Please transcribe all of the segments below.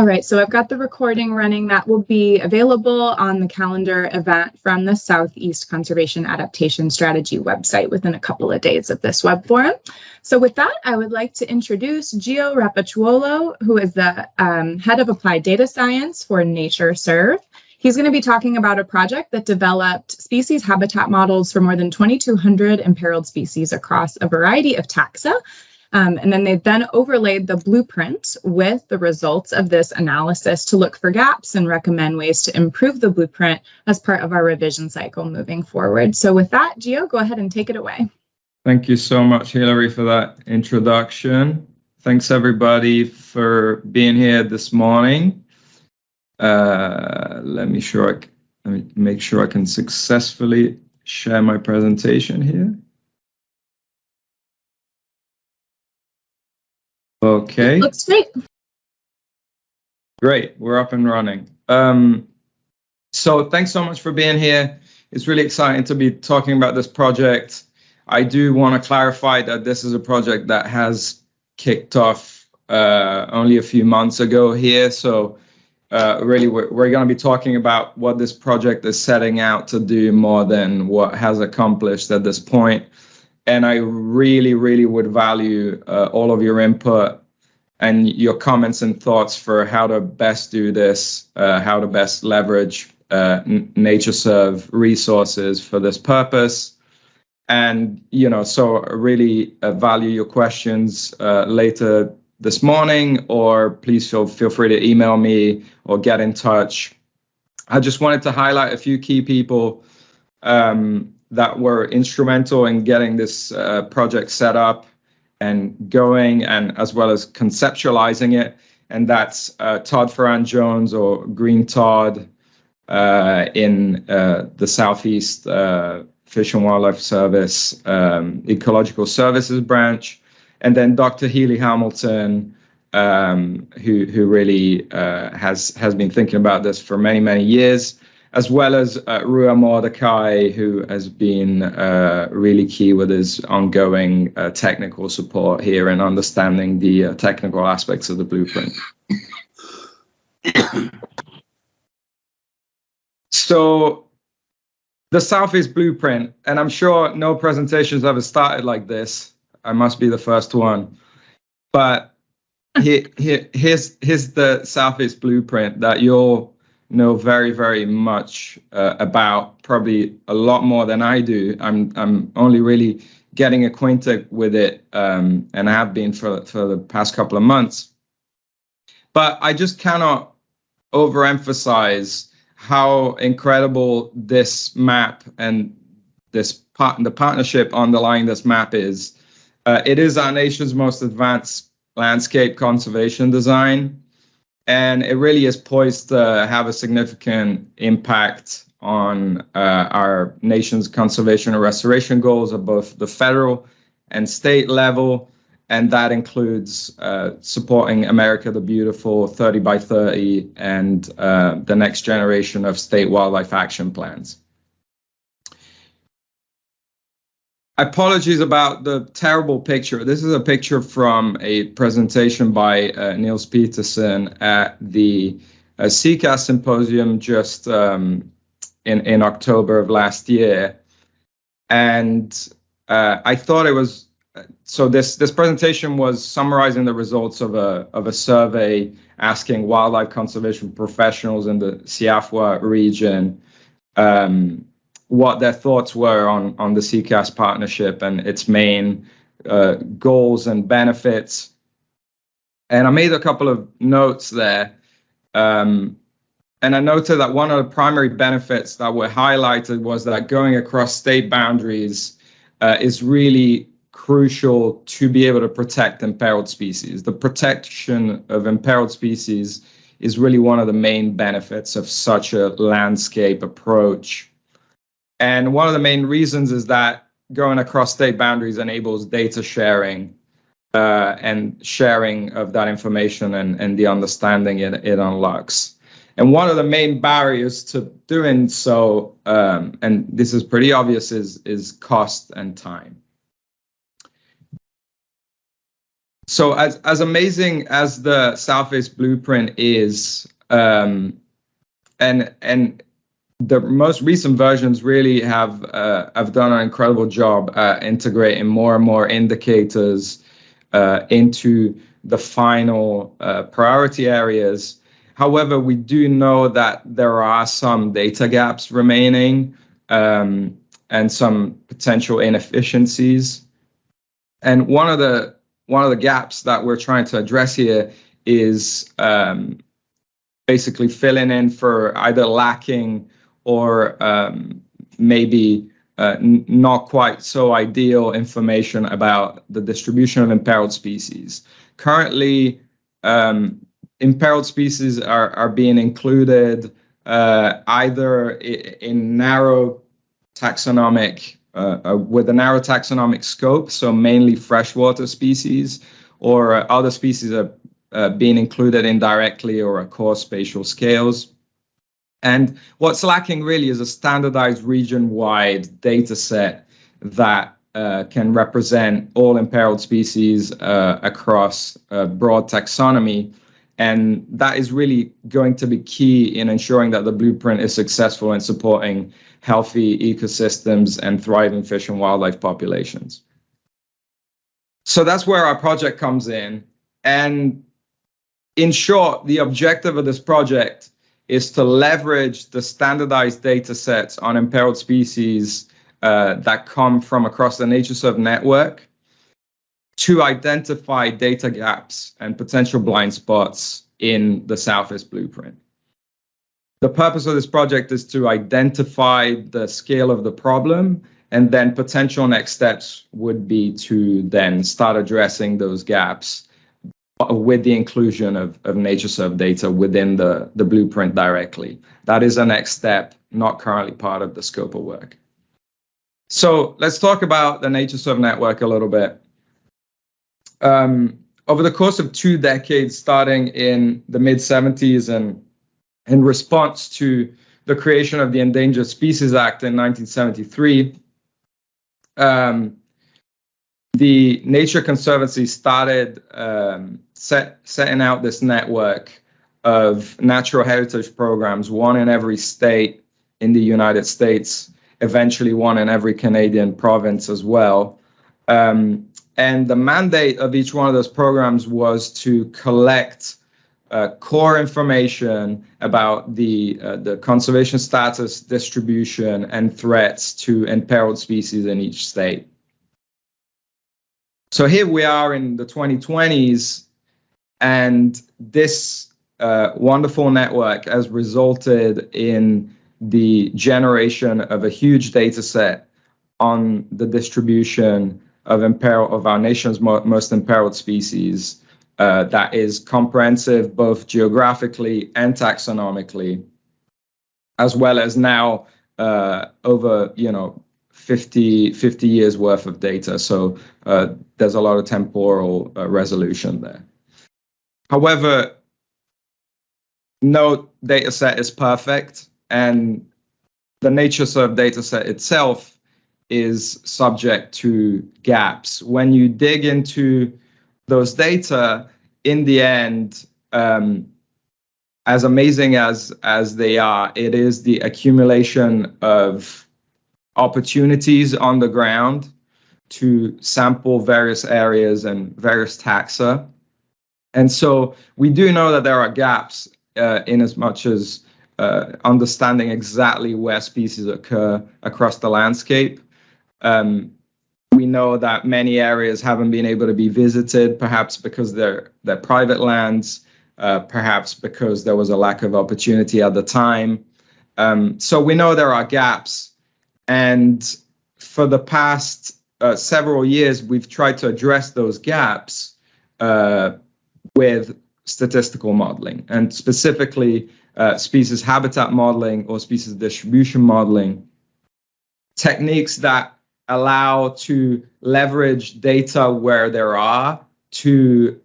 All right, so I've got the recording running. That will be available on the calendar event from the Southeast Conservation Adaptation Strategy website within a couple of days of this web forum. So with that, I would like to introduce Gio Rapacciuolo, who is the head of applied data science for NatureServe. He's going to be talking about a project that developed species habitat models for more than 2,200 imperiled species across a variety of taxa. And then they've then overlaid the blueprint with the results of this analysis to look for gaps and recommend ways to improve the blueprint as part of our revision cycle moving forward. So with that, Gio, go ahead and take it away. Thank you so much, Hilary, for that introduction. Thanks, everybody, for being here this morning. Let me make sure I can successfully share my presentation here. Okay. Looks great. Great, we're up and running. So thanks so much for being here. It's really exciting to be talking about this project. I do want to clarify that this is a project that has kicked off only a few months ago here. So really, we're going to be talking about what this project is setting out to do more than what has accomplished at this point. And I really, really would value all of your input and your comments and thoughts for how to best do this, how to best leverage NatureServe resources for this purpose. And, so I really value your questions later this morning, or please feel free to email me or get in touch. I just wanted to highlight a few key people that were instrumental in getting this project set up and going, and as well as conceptualizing it. And that's Todd Ferran-Jones, or Green Todd, in the Southeast Fish and Wildlife Service Ecological Services branch, and then Dr. Healy Hamilton, who really has been thinking about this for many, many years, as well as Rua Mordecai, who has been really key with his ongoing technical support here and understanding the technical aspects of the blueprint. So the Southeast Blueprint, and I'm sure no presentations ever started like this. I must be the first one. But here's the Southeast Blueprint that you'll know very, very much about, probably a lot more than I do. I'm only really getting acquainted with it, and I have been for the past couple of months. But I just cannot overemphasize how incredible this map and the partnership underlying this map is. It is our nation's most advanced landscape conservation design, and it really is poised to have a significant impact on our nation's conservation and restoration goals at both the federal and state level. And that includes supporting America the Beautiful, 30 by 30, and the next generation of state wildlife action plans. Apologies about the terrible picture. This is a picture from a presentation by Niels Peterson at the SECAS symposium just in October of last year. And I thought it was, so this presentation was summarizing the results of a survey asking wildlife conservation professionals in the Siafwa region what their thoughts were on the SECAS partnership and its main goals and benefits. And I made a couple of notes there. And I noted that one of the primary benefits that were highlighted was that going across state boundaries is really crucial to be able to protect imperiled species. The protection of imperiled species is really one of the main benefits of such a landscape approach. And one of the main reasons is that going across state boundaries enables data sharing and sharing of that information and the understanding it unlocks. And one of the main barriers to doing so, and this is pretty obvious, is cost and time. So as amazing as the Southeast Blueprint is, and the most recent versions really have done an incredible job at integrating more and more indicators into the final priority areas. However, we do know that there are some data gaps remaining and some potential inefficiencies. And one of the gaps that we're trying to address here is basically filling in for either lacking or maybe not quite so ideal information about the distribution of imperiled species. Currently, imperiled species are being included either in narrow taxonomic, with a narrow taxonomic scope, so mainly freshwater species, or other species are being included indirectly or across spatial scales. And what's lacking really is a standardized region-wide data set that can represent all imperiled species across broad taxonomy. And that is really going to be key in ensuring that the blueprint is successful in supporting healthy ecosystems and thriving fish and wildlife populations. So that's where our project comes in. And in short, the objective of this project is to leverage the standardized data sets on imperiled species that come from across the NatureServe network to identify data gaps and potential blind spots in the Southeast Blueprint. The purpose of this project is to identify the scale of the problem, and then potential next steps would be to then start addressing those gaps with the inclusion of NatureServe data within the blueprint directly. That is a next step, not currently part of the scope of work. So let's talk about the NatureServe network a little bit. Over the course of 2 decades, starting in the mid-70s and in response to the creation of the Endangered Species Act in 1973, the Nature Conservancy started setting out this network of natural heritage programs, one in every state in the United States, eventually one in every Canadian province as well. And the mandate of each one of those programs was to collect core information about the conservation status, distribution, and threats to imperiled species in each state. So here we are in the 2020s, and this wonderful network has resulted in the generation of a huge data set on the distribution of our nation's most imperiled species that is comprehensive both geographically and taxonomically, as well as now over 50 years worth of data. So there's a lot of temporal resolution there. However, no data set is perfect, and the NatureServe data set itself is subject to gaps. When you dig into those data, in the end, as amazing as they are, it is the accumulation of opportunities on the ground to sample various areas and various taxa. And so we do know that there are gaps in as much as understanding exactly where species occur across the landscape. We know that many areas haven't been able to be visited, perhaps because they're private lands, perhaps because there was a lack of opportunity at the time. So we know there are gaps. And for the past several years, we've tried to address those gaps with statistical modeling, and specifically species habitat modeling or species distribution modeling, techniques that allow to leverage data where there are to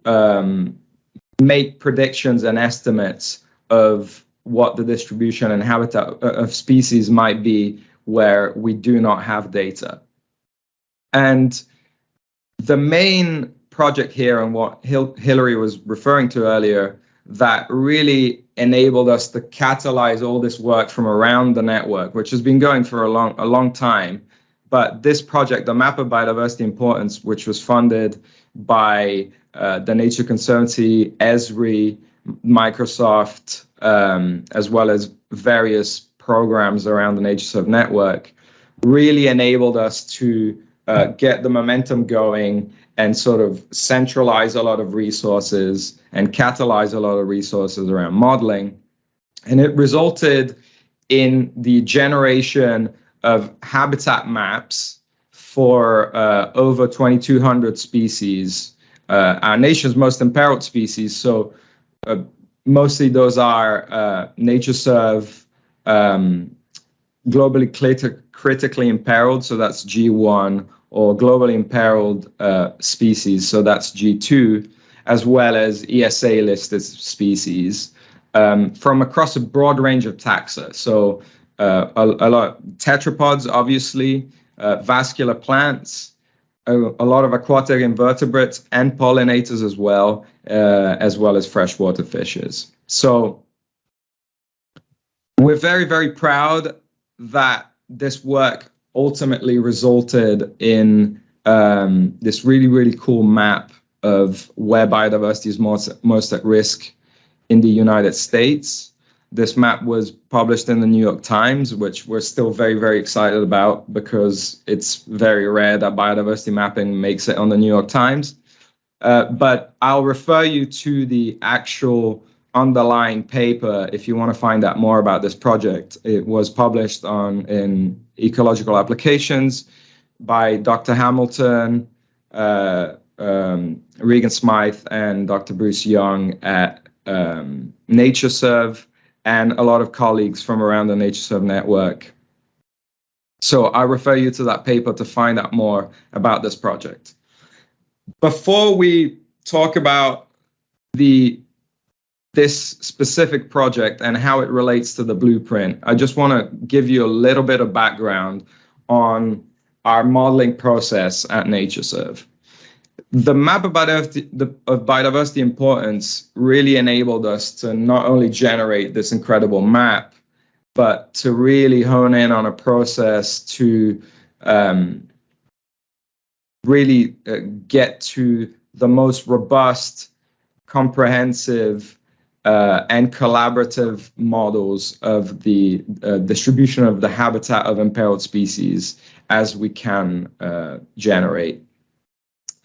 make predictions and estimates of what the distribution and habitat of species might be where we do not have data. And the main project here and what Hillary was referring to earlier that really enabled us to catalyze all this work from around the network, which has been going for a long time. But this project, the Map of Biodiversity Importance, which was funded by the Nature Conservancy, ESRI, Microsoft, as well as various programs around the NatureServe network, really enabled us to get the momentum going and sort of centralize a lot of resources and catalyze a lot of resources around modeling. And it resulted in the generation of habitat maps for over 2,200 species, our nation's most imperiled species. So mostly those are NatureServe globally critically imperiled, so that's G1, or globally imperiled species, so that's G2, as well as ESA listed species from across a broad range of taxa. So a lot tetrapods, obviously, vascular plants, a lot of aquatic invertebrates and pollinators as well as freshwater fishes. So we're very, very proud that this work ultimately resulted in this really, really cool map of where biodiversity is most at risk in the United States. This map was published in the New York Times, which we're still very, very excited about because it's very rare that biodiversity mapping makes it on the New York Times. But I'll refer you to the actual underlying paper if you want to find out more about this project. It was published in Ecological Applications by Dr. Hamilton, Regan Smythe, and Dr. Bruce Young at NatureServe, and a lot of colleagues from around the NatureServe network. So I refer you to that paper to find out more about this project. Before we talk about this specific project and how it relates to the blueprint, I just want to give you a little bit of background on our modeling process at NatureServe. The Map of Biodiversity Importance really enabled us to not only generate this incredible map, but to really hone in on a process to really get to the most robust, comprehensive, and collaborative models of the distribution of the habitat of imperiled species as we can generate.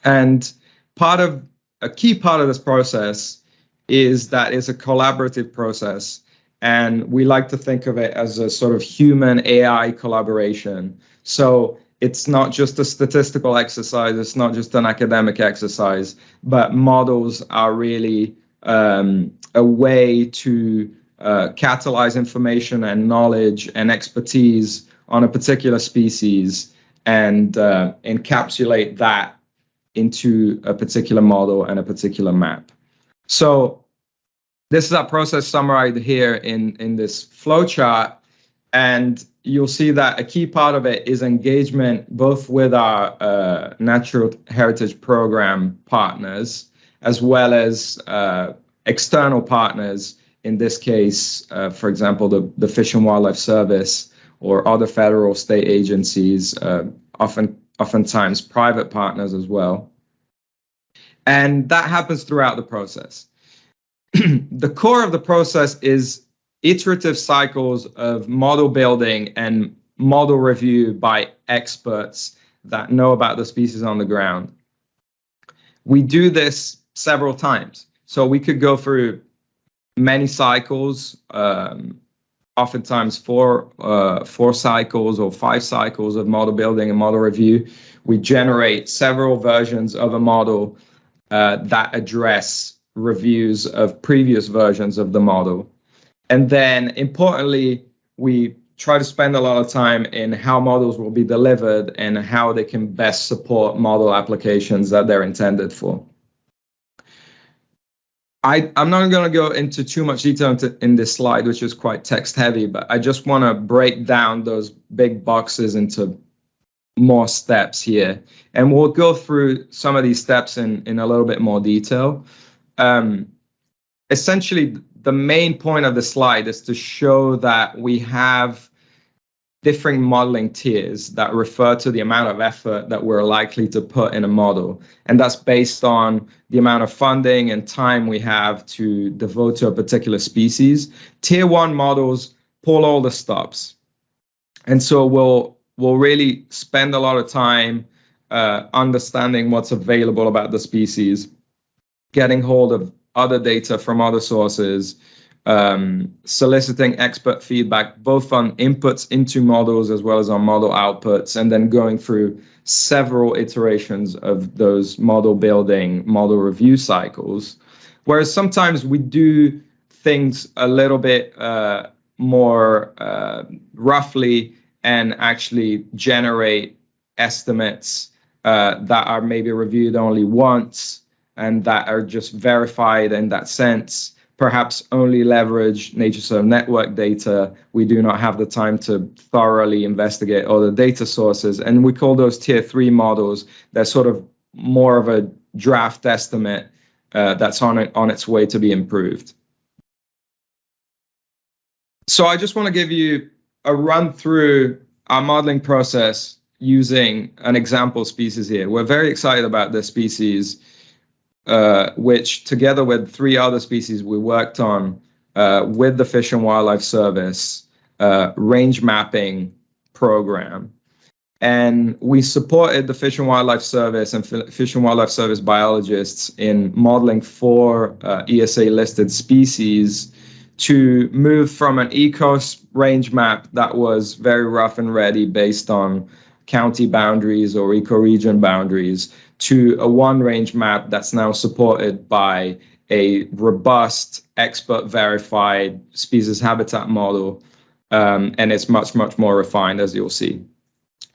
And a key part of this process is that it's a collaborative process, and we like to think of it as a sort of human AI collaboration. So it's not just a statistical exercise, it's not just an academic exercise, but models are really a way to catalyze information and knowledge and expertise on a particular species and encapsulate that into a particular model and a particular map. So this is our process summarized here in this flowchart, and you'll see that a key part of it is engagement both with our Natural Heritage Program partners as well as external partners, in this case, for example, the Fish and Wildlife Service or other federal state agencies, oftentimes private partners as well. And that happens throughout the process. The core of the process is iterative cycles of model building and model review by experts that know about the species on the ground. We do this several times. So we could go through many cycles, oftentimes four cycles or 5 cycles of model building and model review. We generate several versions of a model that address reviews of previous versions of the model. And then importantly, we try to spend a lot of time in how models will be delivered and how they can best support model applications that they're intended for. I'm not going to go into too much detail in this slide, which is quite text heavy, but I just want to break down those big boxes into more steps here. And we'll go through some of these steps in a little bit more detail. Essentially, the main point of the slide is to show that we have different modeling tiers that refer to the amount of effort that we're likely to put in a model. And that's based on the amount of funding and time we have to devote to a particular species. Tier 1 models pull all the stops. And so we'll really spend a lot of time understanding what's available about the species, getting hold of other data from other sources, soliciting expert feedback, both on inputs into models as well as on model outputs, and then going through several iterations of those model building, model review cycles. Whereas sometimes we do things a little bit more roughly and actually generate estimates that are maybe reviewed only once and that are just verified in that sense. Perhaps only leverage NatureServe network data. We do not have the time to thoroughly investigate other data sources. And we call those tier 3 models. They're sort of more of a draft estimate that's on its way to be improved. So I just want to give you a run through our modeling process using an example species here. We're very excited about this species, which together with 3 other species we worked on with the Fish and Wildlife Service range mapping program. And we supported the Fish and Wildlife Service and Fish and Wildlife Service biologists in modeling 4 ESA listed species to move from an ECOS range map that was very rough and ready based on county boundaries or ecoregion boundaries to a 1 range map that's now supported by a robust, expert verified species habitat model. And it's much, much more refined, as you'll see.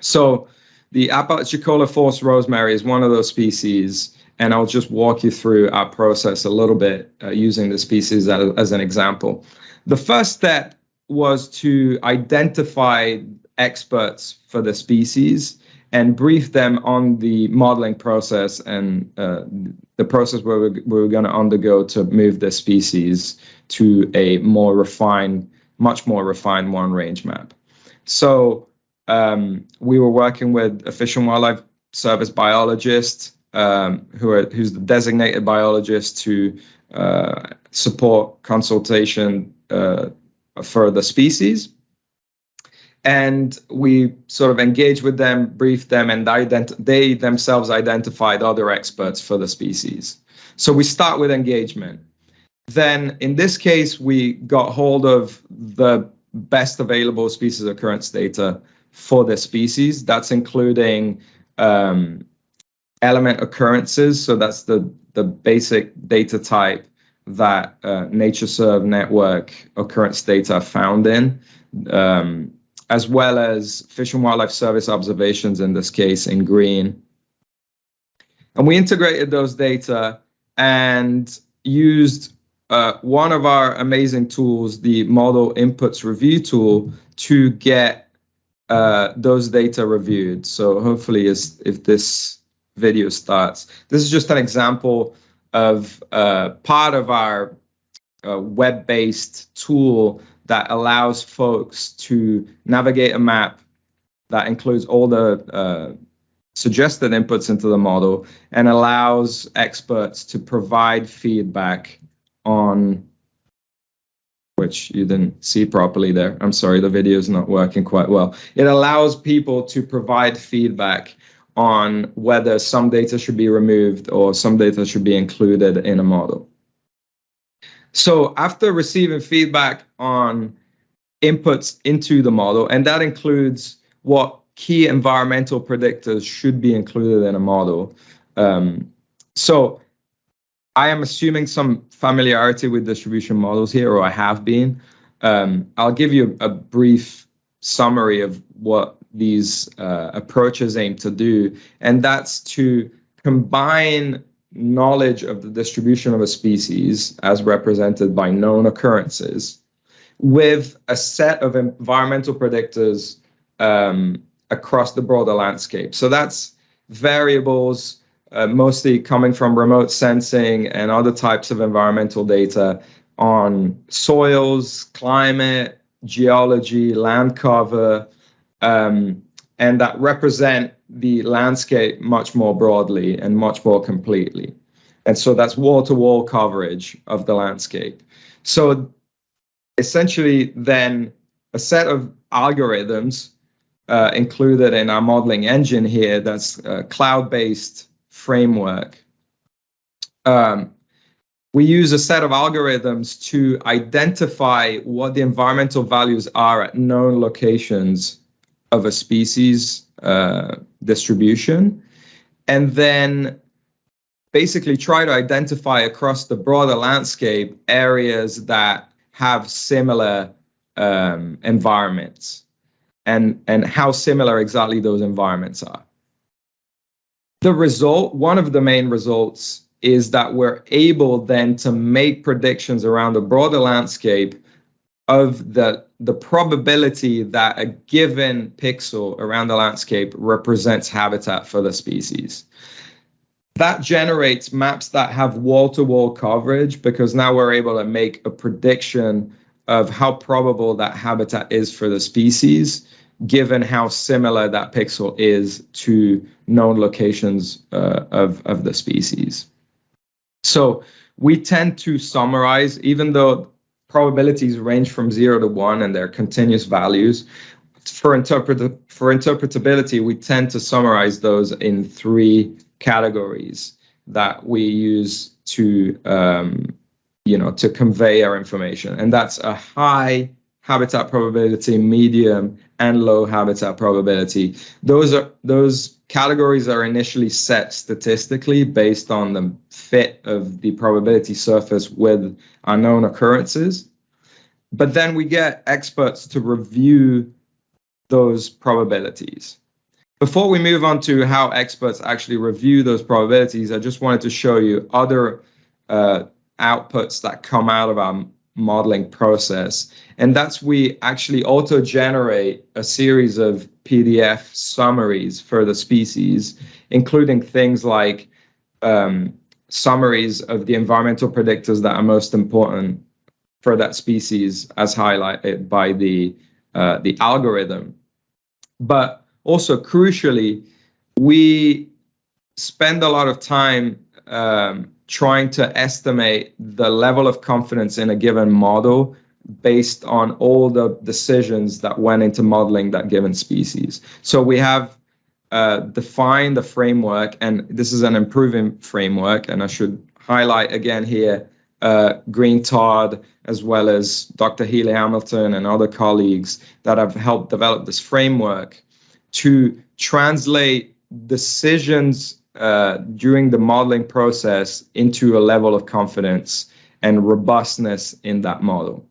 So the Apalachicola forest rosemary is one of those species. And I'll just walk you through our process a little bit using the species as an example. The first step was to identify experts for the species and brief them on the modeling process and the process where we're going to undergo to move the species to a more refined, much more refined 1 range map. So we were working with a Fish and Wildlife Service biologist who's the designated biologist to support consultation for the species. And we sort of engaged with them, briefed them, and they themselves identified other experts for the species. So we start with engagement. Then in this case, we got hold of the best available species occurrence data for the species. That's including element occurrences. So that's the basic data type that NatureServe network occurrence data are found in, as well as Fish and Wildlife Service observations, in this case in green. And we integrated those data and used one of our amazing tools, the Model Inputs Review tool, to get those data reviewed. So hopefully, if this video starts, this is just an example of part of our web-based tool that allows folks to navigate a map that includes all the suggested inputs into the model and allows experts to provide feedback on, which you didn't see properly there. I'm sorry, the video is not working quite well. It allows people to provide feedback on whether some data should be removed or some data should be included in a model. So after receiving feedback on inputs into the model, and that includes what key environmental predictors should be included in a model. So I am assuming some familiarity with distribution models here, or I have been. I'll give you a brief summary of what these approaches aim to do, and that's to combine knowledge of the distribution of a species as represented by known occurrences with a set of environmental predictors across the broader landscape. So that's variables, mostly coming from remote sensing and other types of environmental data on soils, climate, geology, land cover, and that represent the landscape much more broadly and much more completely. And so that's wall-to-wall coverage of the landscape. So essentially then a set of algorithms included in our modeling engine here, that's a cloud-based framework. We use a set of algorithms to identify what the environmental values are at known locations of a species distribution, and then basically try to identify across the broader landscape areas that have similar environments and how similar exactly those environments are. The result, one of the main results, is that we're able then to make predictions around the broader landscape of the probability that a given pixel around the landscape represents habitat for the species. That generates maps that have wall-to-wall coverage, because now we're able to make a prediction of how probable that habitat is for the species, given how similar that pixel is to known locations of the species. So we tend to summarize, even though probabilities range from 0 to 1 and they're continuous values, for interpretability, we tend to summarize those in 3 categories that we use to to convey our information. And that's a high habitat probability, medium, and low habitat probability. Those categories are initially set statistically based on the fit of the probability surface with our known occurrences. But then we get experts to review those probabilities. Before we move on to how experts actually review those probabilities, I just wanted to show you other outputs that come out of our modeling process. And that's we actually auto-generate a series of PDF summaries for the species, including things like summaries of the environmental predictors that are most important for that species as highlighted by the algorithm. But also crucially, we spend a lot of time trying to estimate the level of confidence in a given model based on all the decisions that went into modeling that given species. So we have defined the framework, and this is an improving framework, and I should highlight again here Green Todd, as well as Dr. Healy Hamilton and other colleagues that have helped develop this framework to translate decisions during the modeling process into a level of confidence and robustness in that model.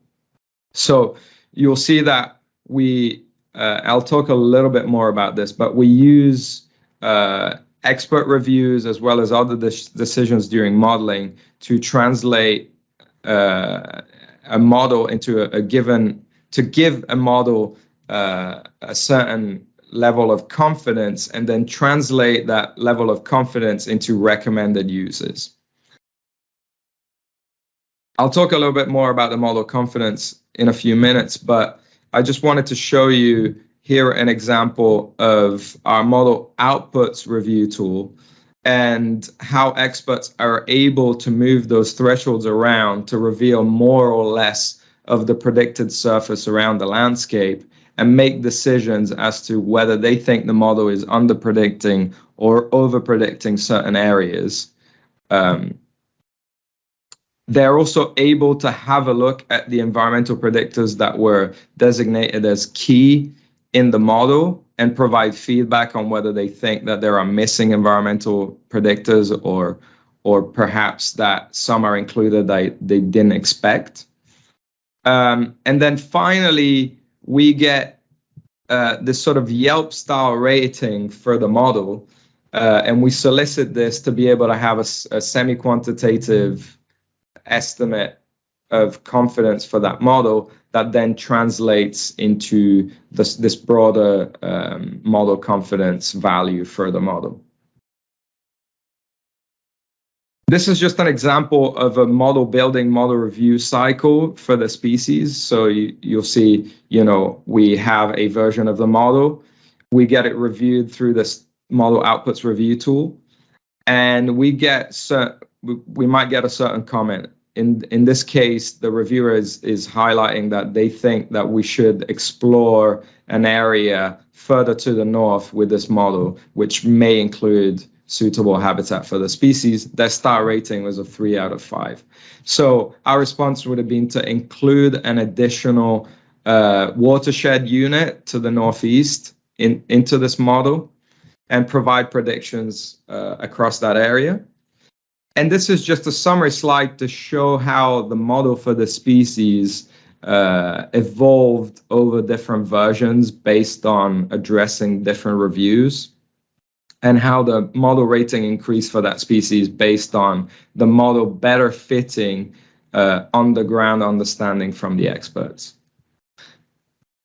So you'll see that I'll talk a little bit more about this, but we use expert reviews as well as other decisions during modeling to translate a model into to give a model a certain level of confidence, and then translate that level of confidence into recommended uses. I'll talk a little bit more about the model confidence in a few minutes, but I just wanted to show you here an example of our model outputs review tool and how experts are able to move those thresholds around to reveal more or less of the predicted surface around the landscape and make decisions as to whether they think the model is under-predicting or over-predicting certain areas. They're also able to have a look at the environmental predictors that were designated as key in the model and provide feedback on whether they think that there are missing environmental predictors or perhaps that some are included that they didn't expect. And then finally, we get this sort of Yelp style rating for the model, and we solicit this to be able to have a semi-quantitative estimate of confidence for that model that then translates into this broader model confidence value for the model. This is just an example of a model building, model review cycle for the species. So you'll see, we have a version of the model. We get it reviewed through this model outputs review tool, and we might get a certain comment. In this case, the reviewer is highlighting that they think that we should explore an area further to the north with this model, which may include suitable habitat for the species. Their star rating was a 3 out of 5. So our response would have been to include an additional watershed unit to the northeast into this model and provide predictions across that area. And this is just a summary slide to show how the model for the species evolved over different versions based on addressing different reviews, and how the model rating increased for that species based on the model better fitting on-the-ground understanding from the experts.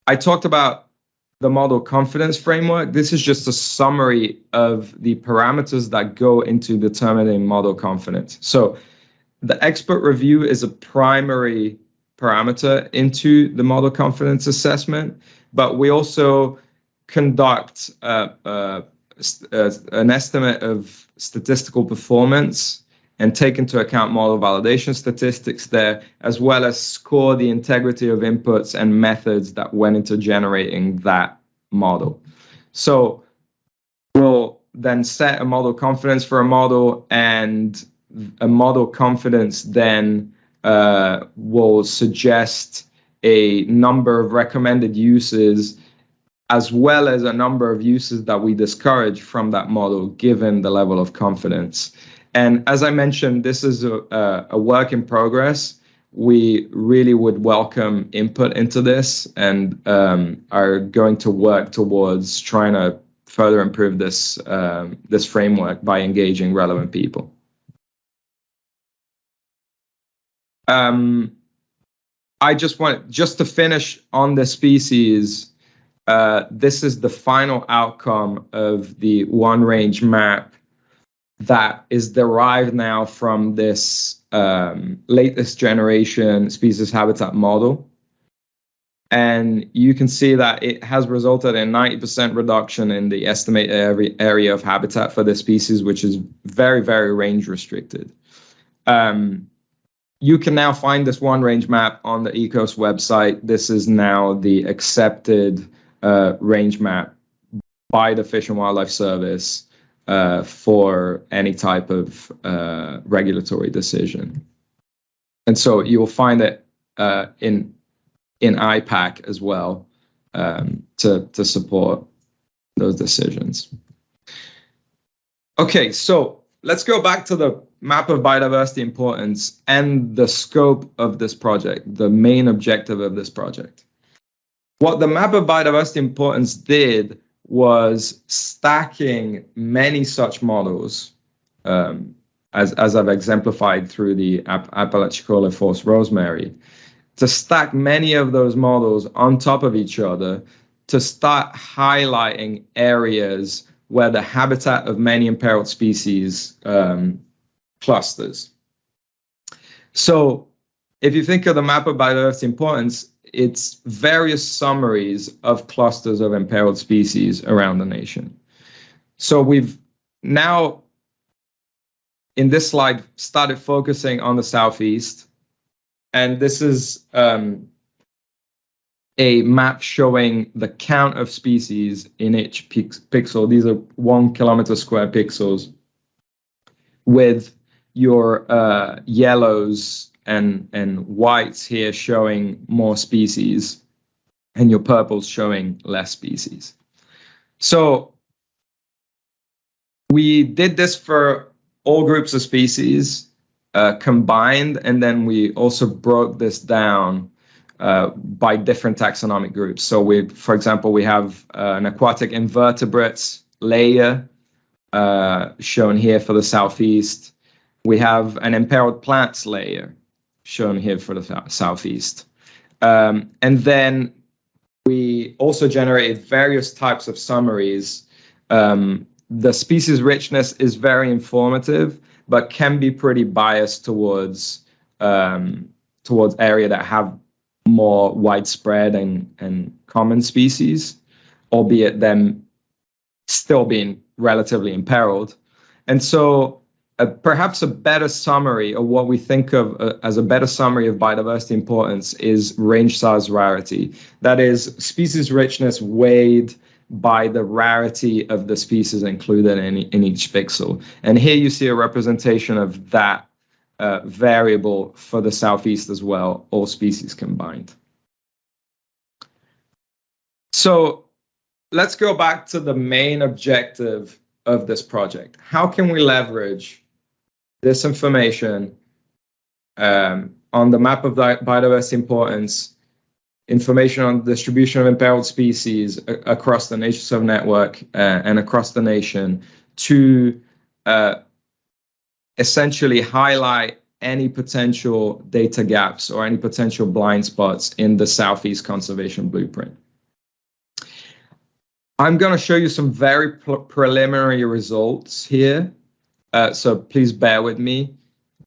I talked about the model confidence framework. This is just a summary of the parameters that go into determining model confidence. So the expert review is a primary parameter into the model confidence assessment, but we also conduct an estimate of statistical performance and take into account model validation statistics there, as well as score the integrity of inputs and methods that went into generating that model. So we'll then set a model confidence for a model, and a model confidence then will suggest a number of recommended uses, as well as a number of uses that we discourage from that model, given the level of confidence. And as I mentioned, this is a work in progress. We really would welcome input into this, and are going to work towards trying to further improve this framework by engaging relevant people. I just to finish on the species. This is the final outcome of the one range map that is derived now from this latest generation species habitat model. And you can see that it has resulted in 90% reduction in the estimated area of habitat for the species, which is very, very range restricted. You can now find this one range map on the ECOS website. This is now the accepted range map by the Fish and Wildlife Service for any type of regulatory decision. And so you'll find it in IPAC as well to support those decisions. Okay, so let's go back to the map of biodiversity importance and the scope of this project, the main objective of this project. What the map of biodiversity importance did was stacking many such models, as I've exemplified through the Apalachicola forest rosemary, to stack many of those models on top of each other to start highlighting areas where the habitat of many imperiled species clusters. So if you think of the map of biodiversity importance, it's various summaries of clusters of imperiled species around the nation. So we've now, in this slide, started focusing on the southeast. And this is a map showing the count of species in each pixel. These are 1 kilometer square pixels, with your yellows and whites here showing more species, and your purples showing less species. So we did this for all groups of species combined, and then we also broke this down by different taxonomic groups. So for example, we have an aquatic invertebrates layer shown here for the southeast. We have an imperiled plants layer shown here for the southeast. And then we also generated various types of summaries. The species richness is very informative, but can be pretty biased towards area that have more widespread and common species, albeit them still being relatively imperiled. And so perhaps a better summary, or what we think of as a better summary of biodiversity importance, is range size rarity. That is species richness weighed by the rarity of the species included in each pixel. And here you see a representation of that variable for the southeast as well, all species combined. So let's go back to the main objective of this project. How can we leverage this information on the map of biodiversity importance, information on the distribution of imperiled species across the NatureServe network and across the nation, to essentially highlight any potential data gaps or any potential blind spots in the Southeast Conservation Blueprint? I'm going to show you some very preliminary results here, so please bear with me.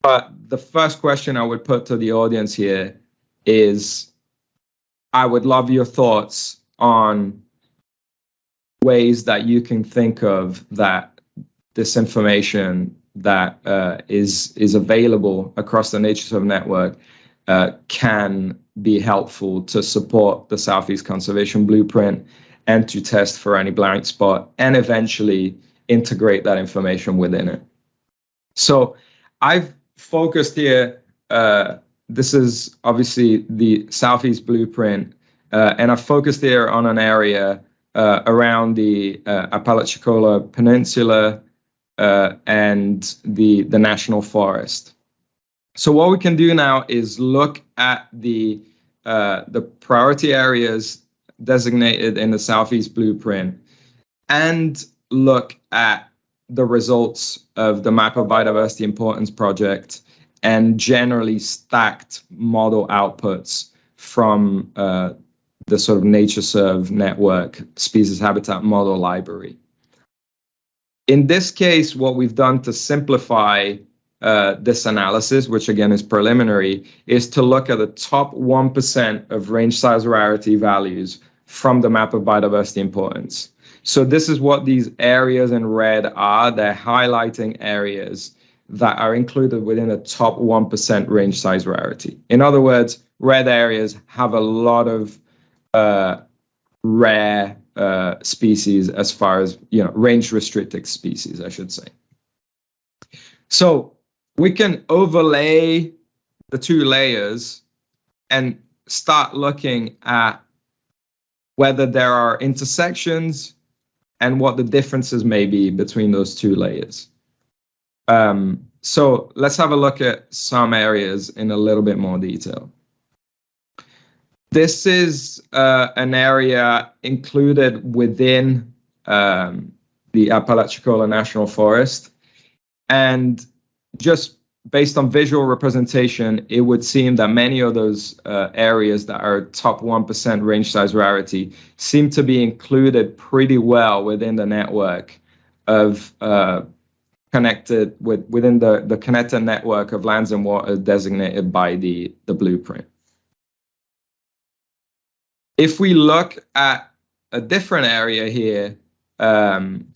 But the first question I would put to the audience here is, I would love your thoughts on ways that you can think of that this information that is available across the NatureServe network can be helpful to support the Southeast Conservation Blueprint and to test for any blind spot and eventually integrate that information within it. So I've focused here, this is obviously the Southeast Blueprint, and I've focused here on an area around the Apalachicola Peninsula and the National Forest. So what we can do now is look at the priority areas designated in the Southeast Blueprint and look at the results of the Map of Biodiversity Importance project and generally stacked model outputs from the sort of NatureServe network species habitat model library. In this case, what we've done to simplify this analysis, which again is preliminary, is to look at the top 1% of range size rarity values from the Map of Biodiversity Importance. So this is what these areas in red are. They're highlighting areas that are included within the top 1% range size rarity. In other words, red areas have a lot of rare species, as far as, range restricted species, I should say. So we can overlay the two layers and start looking at whether there are intersections and what the differences may be between those two layers. So let's have a look at some areas in a little bit more detail. This is an area included within the Apalachicola National Forest. And just based on visual representation, it would seem that many of those areas that are top 1% range size rarity seem to be included pretty well within the network of connected within the connected network of lands and waters designated by the blueprint. If we look at a different area here,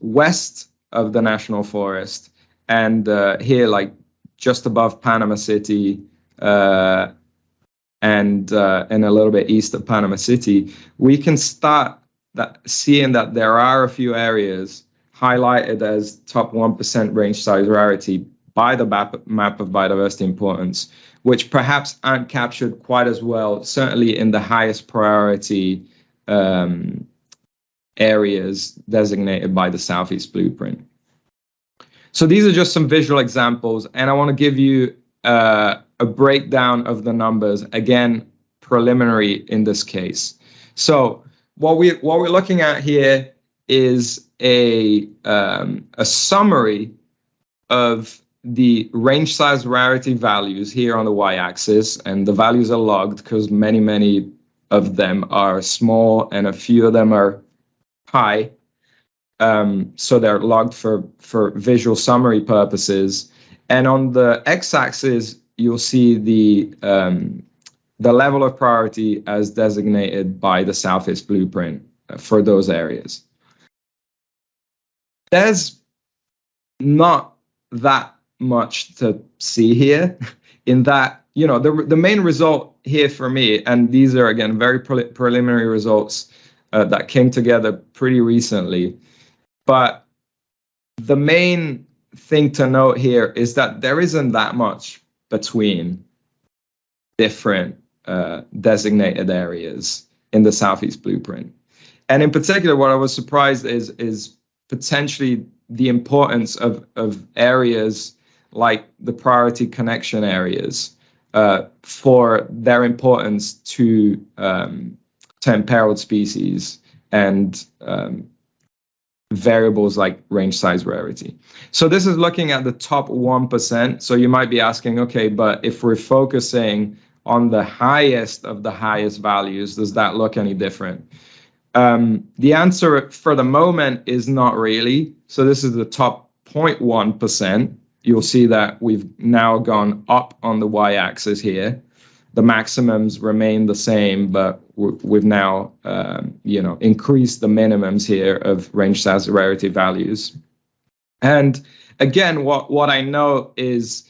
west of the National Forest, and here, like just above Panama City, and a little bit east of Panama City, we can start seeing that there are a few areas highlighted as top 1% range size rarity by the map of biodiversity importance, which perhaps aren't captured quite as well, certainly in the highest priority areas designated by the Southeast Blueprint. So these are just some visual examples, and I want to give you a breakdown of the numbers, again, preliminary in this case. So what we're looking at here is a summary of the range size rarity values here on the y-axis, and the values are logged because many of them are small and a few of them are high. So they're logged for visual summary purposes. And on the x-axis, you'll see the level of priority as designated by the Southeast Blueprint for those areas. There's not that much to see here in that, you know, the main result here for me, and these are, again, very preliminary results that came together pretty recently, but the main thing to note here is that there isn't that much between different designated areas in the Southeast Blueprint. And in particular, what I was surprised is potentially the importance of areas like the priority connection areas for their importance to imperiled species and variables like range size rarity. So this is looking at the top 1%. So you might be asking, okay, but if we're focusing on the highest of the highest values, does that look any different? The answer for the moment is not really. So this is the top 0.1%. You'll see that we've now gone up on the y-axis here. The maximums remain the same, but we've now, increased the minimums here of range size rarity values. And again, what I know is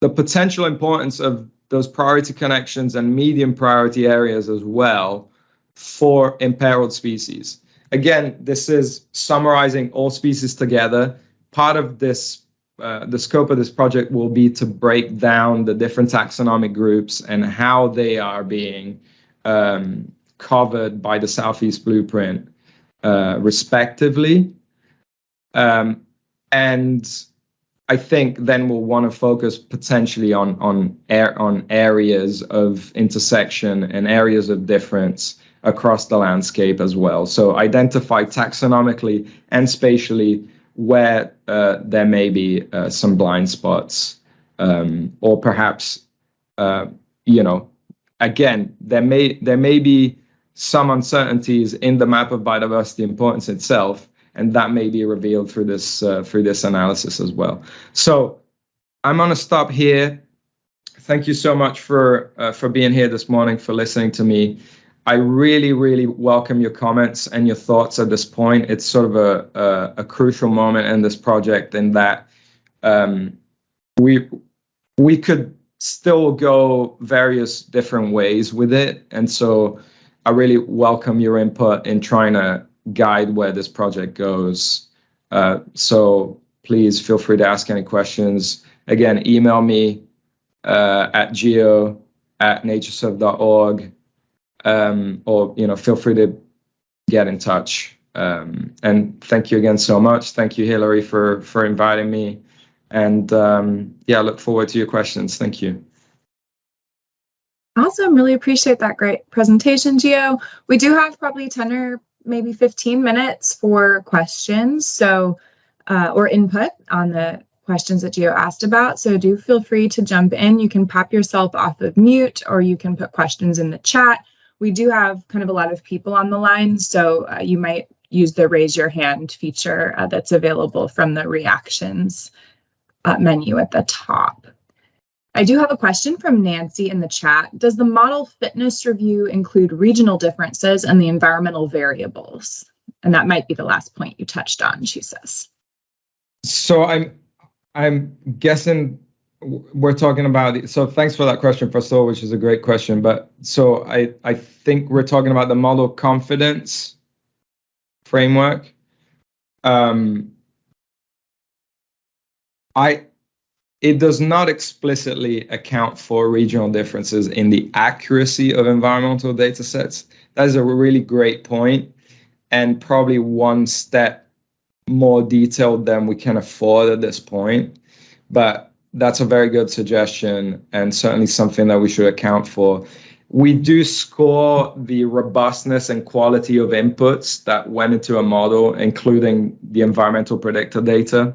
the potential importance of those priority connections and medium priority areas as well for imperiled species. Again, this is summarizing all species together. Part of this, the scope of this project will be to break down the different taxonomic groups and how they are being covered by the Southeast Blueprint, respectively. And I think then we'll want to focus potentially on areas of intersection and areas of difference across the landscape as well. So identify taxonomically and spatially where there may be some blind spots, or perhaps, again, there may be some uncertainties in the map of biodiversity importance itself, and that may be revealed through this analysis as well. So I'm going to stop here. Thank you so much for being here this morning, for listening to me. I really, really welcome your comments and your thoughts at this point. It's sort of a crucial moment in this project in that we could still go various different ways with it. And so I really welcome your input in trying to guide where this project goes. So please feel free to ask any questions. Again, email me at gio@natureserve.org. Or feel free to get in touch. And thank you again so much. Thank you, Hillary, for inviting me. And I look forward to your questions. Thank you. Awesome. Really appreciate that great presentation, Gio. We do have probably 10 or maybe 15 minutes for questions, so or input on the questions that Gio asked about. So do feel free to jump in. You can pop yourself off of mute, or you can put questions in the chat. We do have kind of a lot of people on the line, so you might use the raise your hand feature that's available from the reactions menu at the top. I do have a question from Nancy in the chat. Does the model fitness review include regional differences and the environmental variables? And that might be the last point you touched on, she says. So I'm guessing we're talking about, so thanks for that question, first of all, which is a great question. But so I think we're talking about the model confidence framework. It does not explicitly account for regional differences in the accuracy of environmental data sets. That is a really great point, and probably one step more detailed than we can afford at this point. But that's a very good suggestion, and certainly something that we should account for. We do score the robustness and quality of inputs that went into a model, including the environmental predictor data.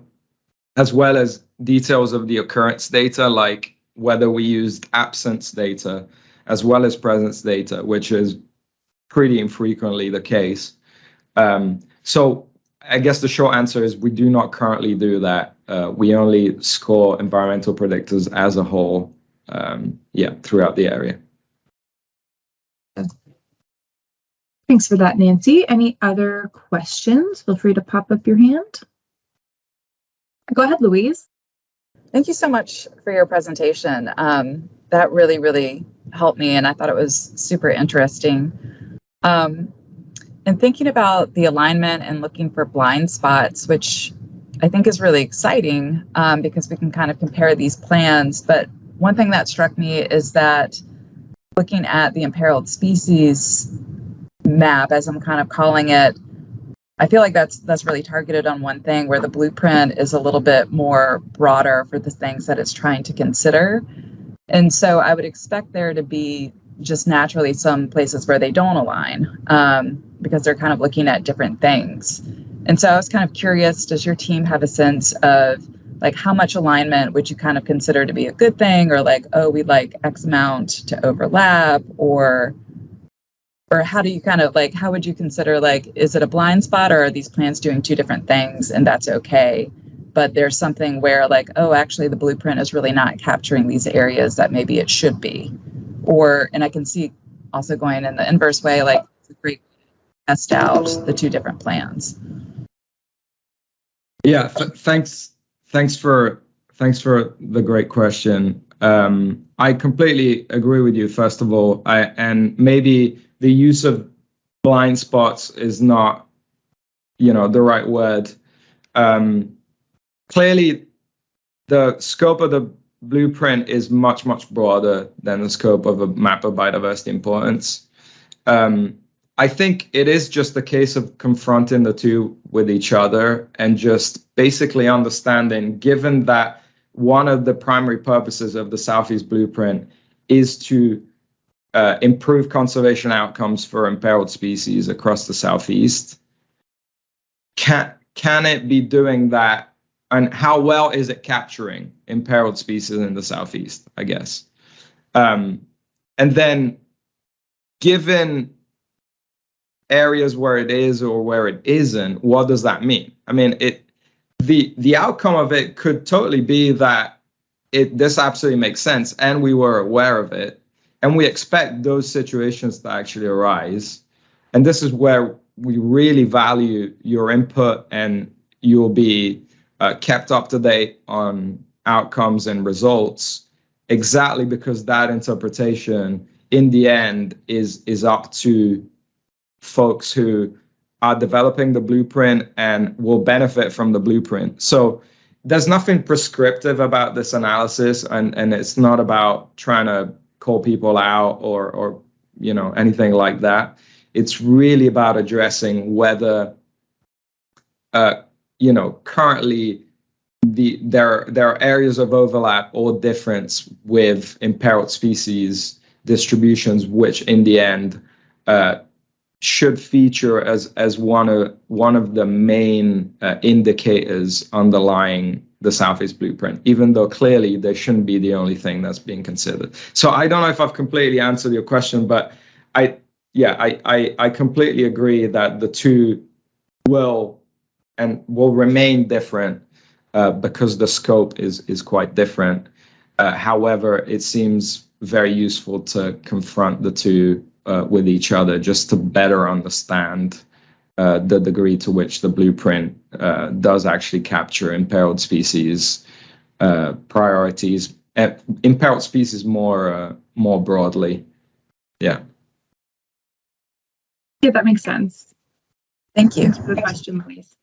as well as details of the occurrence data, like whether we used absence data as well as presence data, which is pretty infrequently the case. So I guess the short answer is we do not currently do that. We only score environmental predictors as a whole, throughout the area. Thanks for that, Nancy. Any other questions? Feel free to pop up your hand. Go ahead, Louise. Thank you so much for your presentation. That really, really helped me, and I thought it was super interesting. And thinking about the alignment and looking for blind spots, which I think is really exciting because we can kind of compare these plans. But one thing that struck me is that looking at the imperiled species map, as I'm kind of calling it, I feel like that's really targeted on one thing, where the blueprint is a little bit more broader for the things that it's trying to consider. And so I would expect there to be just naturally some places where they don't align because they're kind of looking at different things. And so I was kind of curious, does your team have a sense of like how much alignment would you kind of consider to be a good thing, or like, oh, we'd like X amount to overlap, or how do you kind of like, how would you consider, like, is it a blind spot, or are these plans doing two different things and that's okay? But there's something where like, oh, actually the blueprint is really not capturing these areas that maybe it should be. Or, and I can see also going in the inverse way, like it's a great way to test out the two different plans. Yeah, thanks for the great question. I completely agree with you, first of all, and maybe the use of blind spots is not, the right word. Clearly, the scope of the blueprint is much, much broader than the scope of a map of biodiversity importance. I think it is just a case of confronting the two with each other and just basically understanding, given that one of the primary purposes of the Southeast Blueprint is to improve conservation outcomes for imperiled species across the Southeast. Can it be doing that? And how well is it capturing imperiled species in the Southeast, I guess? And then given areas where it is or where it isn't, what does that mean? I mean, the outcome of it could totally be that this absolutely makes sense and we were aware of it, and we expect those situations to actually arise. And this is where we really value your input, and you'll be kept up to date on outcomes and results, exactly because that interpretation in the end is up to folks who are developing the blueprint and will benefit from the blueprint. So there's nothing prescriptive about this analysis, and it's not about trying to call people out or anything like that. It's really about addressing whether currently there are areas of overlap or difference with imperiled species distributions, which in the end should feature as one of the main indicators underlying the Southeast Blueprint, even though clearly they shouldn't be the only thing that's being considered. So I don't know if I've completely answered your question, but I completely agree that the two will remain different because the scope is quite different. However, it seems very useful to confront the two with each other just to better understand the degree to which the blueprint does actually capture imperiled species priorities, imperiled species more broadly. Yeah. Yeah, that makes sense. Thank you. Thanks for the question, Louise.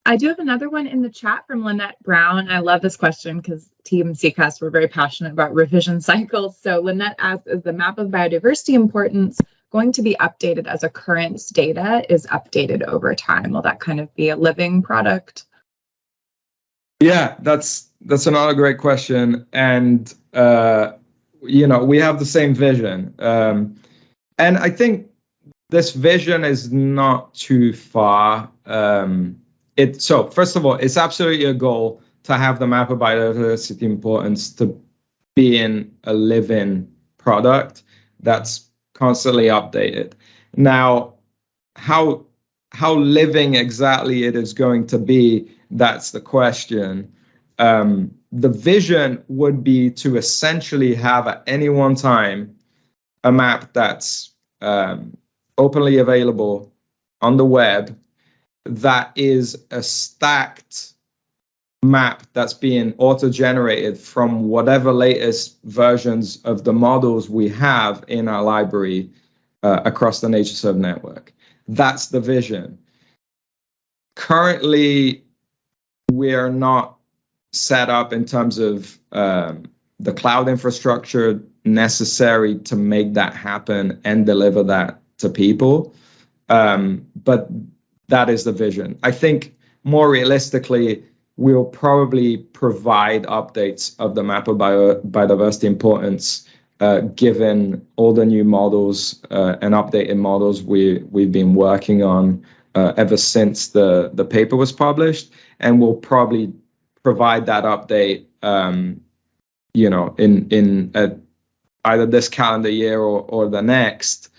I do have another one in the chat from Lynette Brown. I love this question because Team SECAS were very passionate about revision cycles. So Lynette asks, is the map of biodiversity importance going to be updated as occurrence data is updated over time? Will that kind of be a living product? Yeah, that's another great question. And, we have the same vision. And I think this vision is not too far So first of all, it's absolutely a goal to have the map of biodiversity importance to be in a living product that's constantly updated. Now, how living exactly it is going to be, that's the question. The vision would be to essentially have at any one time a map that's openly available on the web, that is a stacked map that's being auto-generated from whatever latest versions of the models we have in our library across the NatureServe network. That's the vision. Currently, we're not set up in terms of the cloud infrastructure necessary to make that happen and deliver that to people. But that is the vision. I think more realistically, we'll probably provide updates of the map of biodiversity importance given all the new models and updated models we've been working on ever since the paper was published, and we'll probably provide that update, in either this calendar year or the next.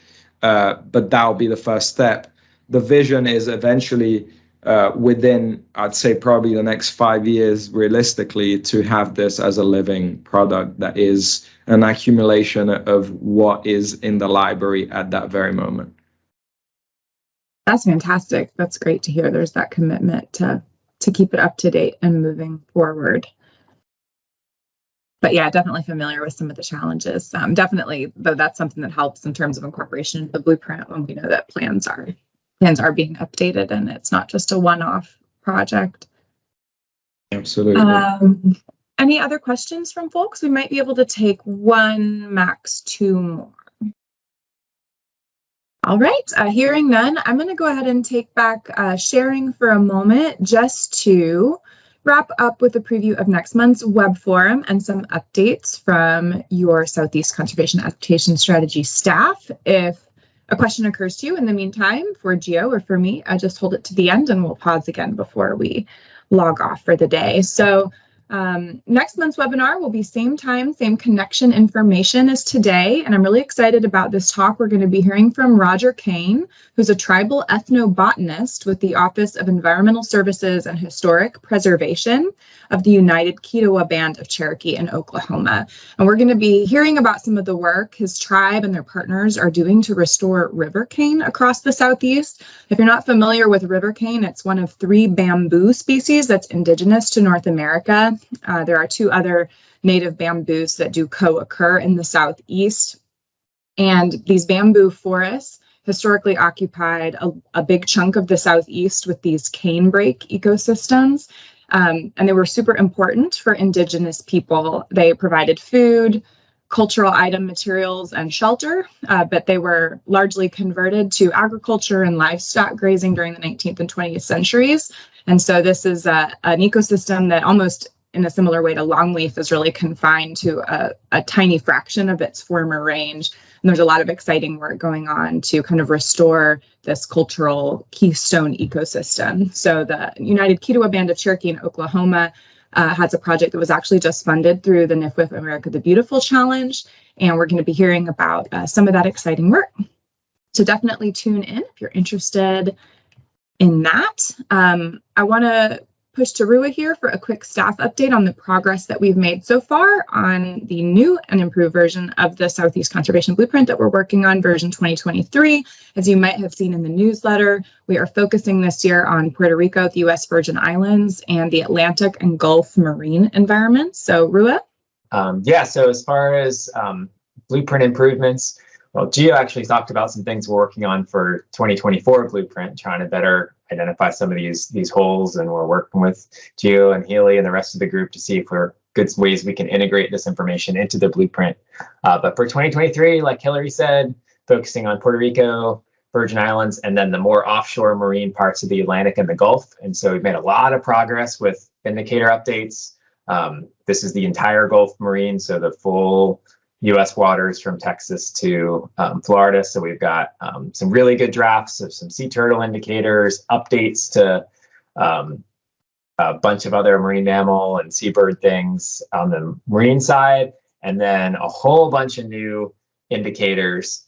But that'll be the first step. The vision is eventually within, I'd say, probably the next 5 years, realistically, to have this as a living product that is an accumulation of what is in the library at that very moment. That's fantastic. That's great to hear. There's that commitment to keep it up to date and moving forward. But yeah, definitely familiar with some of the challenges. Definitely, though, that's something that helps in terms of incorporation of the blueprint when we know that plans are being updated and it's not just a one-off project. Absolutely. Any other questions from folks? We might be able to take one, max two more. All right, hearing none, I'm going to go ahead and take back sharing for a moment just to wrap up with a preview of next month's web forum and some updates from your Southeast Conservation Adaptation Strategy staff. If a question occurs to you in the meantime for Gio or for me, just hold it to the end and we'll pause again before we log off for the day. So next month's webinar will be same time, same connection information as today. And I'm really excited about this talk. We're going to be hearing from Roger Kane, who's a tribal ethnobotanist with the Office of Environmental Services and Historic Preservation of the United Kiowa Band of Cherokee in Oklahoma. And we're going to be hearing about some of the work his tribe and their partners are doing to restore river cane across the Southeast. If you're not familiar with river cane, it's one of 3 bamboo species that's indigenous to North America. There are 2 other native bamboos that do co-occur in the Southeast. And these bamboo forests historically occupied a big chunk of the Southeast with these canebrake ecosystems. And they were super important for indigenous people. They provided food, cultural item materials, and shelter, but they were largely converted to agriculture and livestock grazing during the 19th and 20th centuries. And so this is an ecosystem that almost in a similar way to longleaf is really confined to a tiny fraction of its former range. And there's a lot of exciting work going on to kind of restore this cultural keystone ecosystem. So the United Kiowa Band of Cherokee in Oklahoma has a project that was actually just funded through the NIFWF America the Beautiful Challenge. And we're going to be hearing about some of that exciting work. So definitely tune in if you're interested in that. I want to push to Rua here for a quick staff update on the progress that we've made so far on the new and improved version of the Southeast Conservation Blueprint that we're working on, version 2023. As you might have seen in the newsletter, we are focusing this year on Puerto Rico, the U.S. Virgin Islands, and the Atlantic and Gulf marine environments. So Rua? So as far as blueprint improvements, well, Gio actually talked about some things we're working on for 2024 blueprint, trying to better identify some of these holes, and we're working with Gio and Healy and the rest of the group to see if we're good ways we can integrate this information into the blueprint. But for 2023, like Hillary said, focusing on Puerto Rico, Virgin Islands, and then the more offshore marine parts of the Atlantic and the Gulf. And so we've made a lot of progress with indicator updates. This is the entire Gulf marine, so the full U.S. waters from Texas to Florida. So we've got some really good drafts of some sea turtle indicators, updates to a bunch of other marine mammal and seabird things on the marine side, and then a whole bunch of new indicators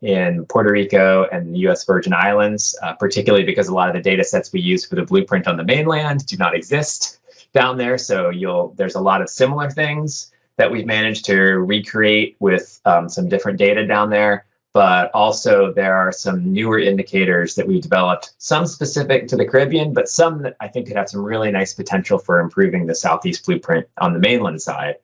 in Puerto Rico and the U.S. Virgin Islands, particularly because a lot of the data sets we use for the blueprint on the mainland do not exist down there. So there's a lot of similar things that we've managed to recreate with some different data down there. But also there are some newer indicators that we've developed, some specific to the Caribbean, but some that I think could have some really nice potential for improving the Southeast blueprint on the mainland side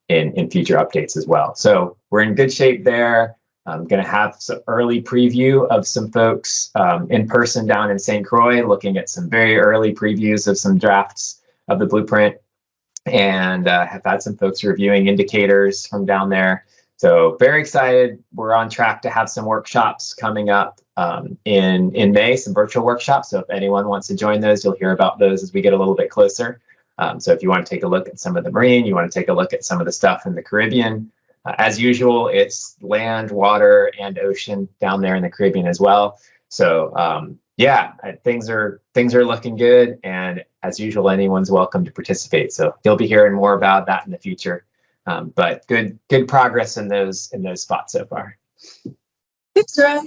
in future updates as well. So we're in good shape there. I'm going to have some early preview of some folks in person down in St. Croix, looking at some very early previews of some drafts of the blueprint, and have had some folks reviewing indicators from down there. So very excited. We're on track to have some workshops coming up in May, some virtual workshops. So if anyone wants to join those, you'll hear about those as we get a little bit closer. So if you want to take a look at some of the marine, you want to take a look at some of the stuff in the Caribbean. As usual, it's land, water, and ocean down there in the Caribbean as well. So yeah, things are looking good. And as usual, anyone's welcome to participate. So you'll be hearing more about that in the future. But good progress in those spots so far. Thanks, Rob.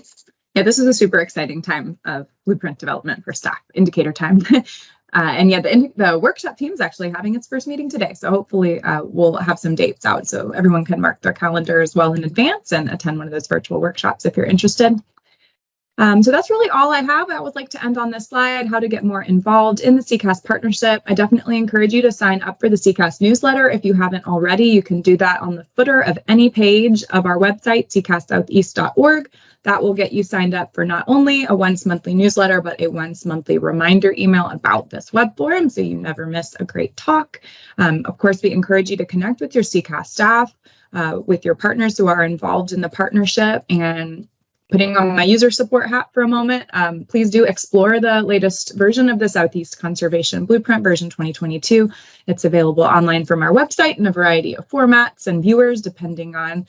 Yeah, this is a super exciting time of blueprint development for staff, indicator time. And yeah, the workshop team is actually having its first meeting today. So hopefully we'll have some dates out so everyone can mark their calendars well in advance and attend one of those virtual workshops if you're interested. So that's really all I have. I would like to end on this slide, how to get more involved in the SECAS partnership. I definitely encourage you to sign up for the SECAS newsletter. If you haven't already, you can do that on the footer of any page of our website, secassoutheast.org. That will get you signed up for not only a once monthly newsletter, but a once monthly reminder email about this web forum, so you never miss a great talk. Of course, we encourage you to connect with your SECAS staff, with your partners who are involved in the partnership. And putting on my user support hat for a moment, please do explore the latest version of the Southeast Conservation Blueprint, version 2022. It's available online from our website in a variety of formats and viewers, depending on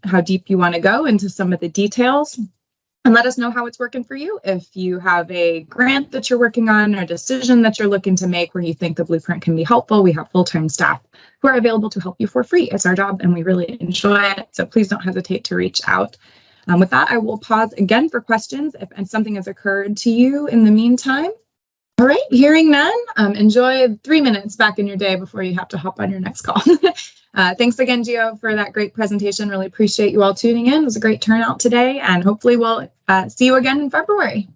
how deep you want to go into some of the details. And let us know how it's working for you. If you have a grant that you're working on or a decision that you're looking to make where you think the blueprint can be helpful, we have full-time staff who are available to help you for free. It's our job and we really enjoy it. So please don't hesitate to reach out. With that, I will pause again for questions if something has occurred to you in the meantime. All right, hearing none, enjoy 3 minutes back in your day before you have to hop on your next call. Thanks again, Gio, for that great presentation. Really appreciate you all tuning in. It was a great turnout today, and hopefully we'll see you again in February.